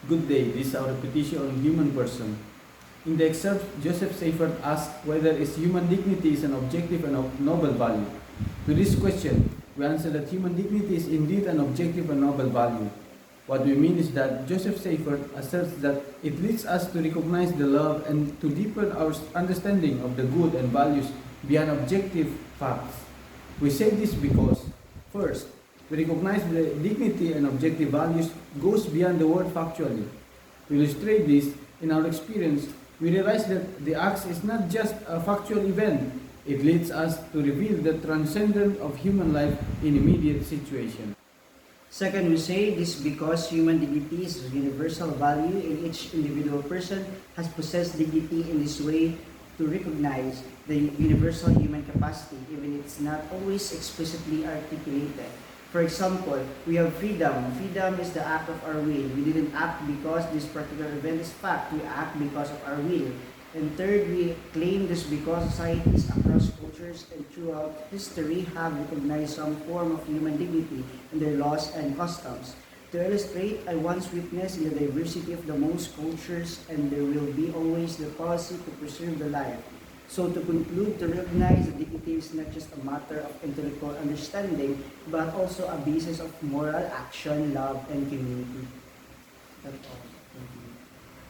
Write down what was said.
Good day, this is our repetition on human person. In the excerpt, Joseph Seifert asks whether human dignity is an objective and noble value. To this question, we answer that human dignity is indeed an objective and noble value. What we mean is that Joseph Seifert asserts that it leads us to recognize the love and to deepen our understanding of the good and values beyond objective facts. We say this because, first, we recognize the dignity and objective values goes beyond the word factually. To illustrate this, in our experience, we realize that the act is not just a factual event. It leads us to reveal the transcendence of human life in immediate situation. Second, we say this because human dignity is a universal value and each individual person has possessed dignity in this way to recognize the universal human capacity, even if it's not always explicitly articulated. For example, we have freedom. Freedom is the act of our will. We didn't act because this particular event is fact. We act because of our will. And third, we claim this because societies across cultures and throughout history have recognized some form of human dignity in their laws and customs. To illustrate, I once witnessed in the diversity of the most cultures, and there will be always the policy to preserve the life. So to conclude, to recognize that dignity is not just a matter of intellectual understanding, but also a basis of moral action, love, and community. That's all. Thank you.